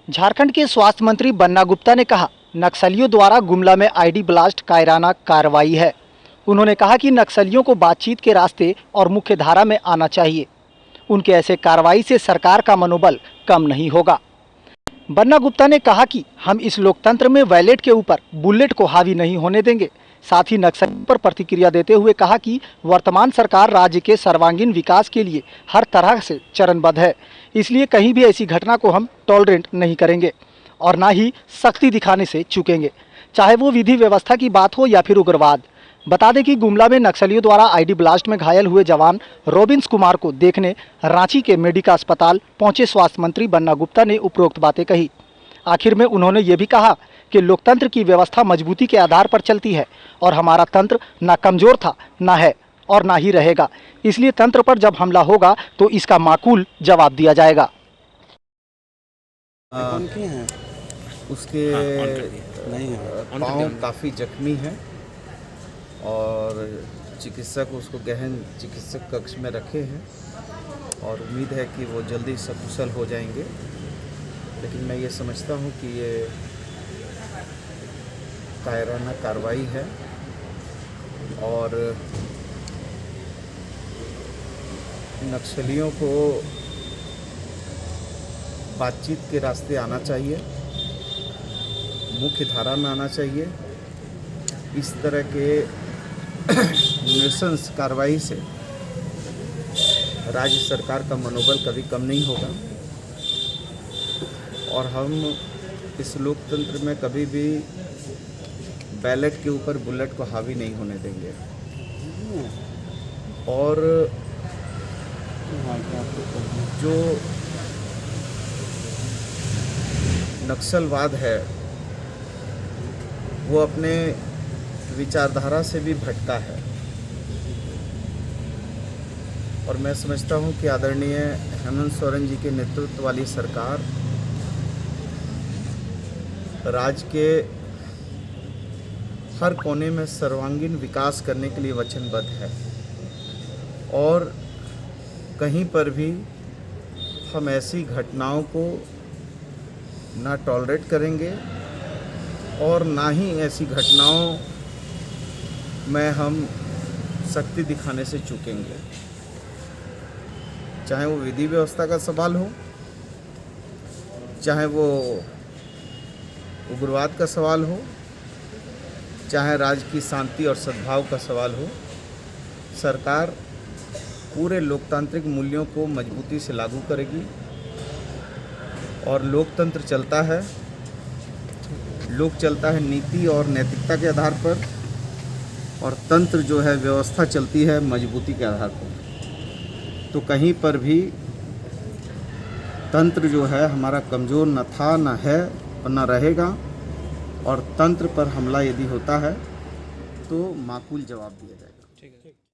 झारखंड के स्वास्थ्य मंत्री बन्ना गुप्ता ने कहा, नक्सलियों द्वारा गुमला में आईडी ब्लास्ट कायराना कार्रवाई है। उन्होंने कहा कि नक्सलियों को बातचीत के रास्ते और मुख्य धारा में आना चाहिए। उनके ऐसे कार्रवाई से सरकार का मनोबल कम नहीं होगा। बन्ना गुप्ता ने कहा कि हम इस लोकतंत्र में वैलेट के ऊपर बुलेट को हावी नहीं होने देंगे। साथ ही नक्सलियों पर प्रतिक्रिया देते हुए कहा कि वर्तमान सरकार राज्य के सर्वांगीण विकास के लिए हर तरह से चरणबद्ध है, इसलिए कहीं भी ऐसी घटना को हम टॉलरेट नहीं करेंगे और ना ही सख्ती दिखाने से चूकेंगे, चाहे वो विधि व्यवस्था की बात हो या फिर उग्रवाद। बता दें कि गुमला में नक्सलियों द्वारा आईडी ब्लास्ट में घायल हुए जवान रोबिन्स कुमार को देखने रांची के मेडिका अस्पताल पहुंचे स्वास्थ्य मंत्री बन्ना गुप्ता ने उपरोक्त बातें कही। आखिर में उन्होंने ये भी कहा कि लोकतंत्र की व्यवस्था मजबूती के आधार पर चलती है और हमारा तंत्र ना कमजोर था, ना है और ना ही रहेगा। इसलिए तंत्र पर जब हमला होगा तो इसका माकूल जवाब दिया जाएगा। उसके पाँव काफ़ी जख्मी हैं और चिकित्सक उसको गहन चिकित्सक कक्ष में रखे हैं और उम्मीद है कि वो जल्दी सकुशल हो जाएंगे। लेकिन मैं ये समझता हूँ कि ये कायराना कार्रवाई है और नक्सलियों को बातचीत के रास्ते आना चाहिए, मुख्य धारा में आना चाहिए। इस तरह के नृशंस कार्रवाई से राज्य सरकार का मनोबल कभी कम नहीं होगा और हम इस लोकतंत्र में कभी भी बैलेट के ऊपर बुलेट को हावी नहीं होने देंगे। और जो नक्सलवाद है वो अपने विचारधारा से भी भटका है और मैं समझता हूं कि आदरणीय हेमंत सोरेन जी के नेतृत्व वाली सरकार राज्य के हर कोने में सर्वांगीण विकास करने के लिए वचनबद्ध है और कहीं पर भी हम ऐसी घटनाओं को ना टॉलरेट करेंगे और ना ही ऐसी घटनाओं में हम सख्ती दिखाने से चूकेंगे। चाहे वो विधि व्यवस्था का सवाल हो, चाहे वो उग्रवाद का सवाल हो, चाहे राज्य की शांति और सद्भाव का सवाल हो, सरकार पूरे लोकतांत्रिक मूल्यों को मजबूती से लागू करेगी। और लोकतंत्र चलता है, लोक चलता है नीति और नैतिकता के आधार पर और तंत्र जो है व्यवस्था चलती है मजबूती के आधार पर। तो कहीं पर भी तंत्र जो है हमारा कमज़ोर न था, न है और न रहेगा और तंत्र पर हमला यदि होता है तो माकूल जवाब दिया जाएगा।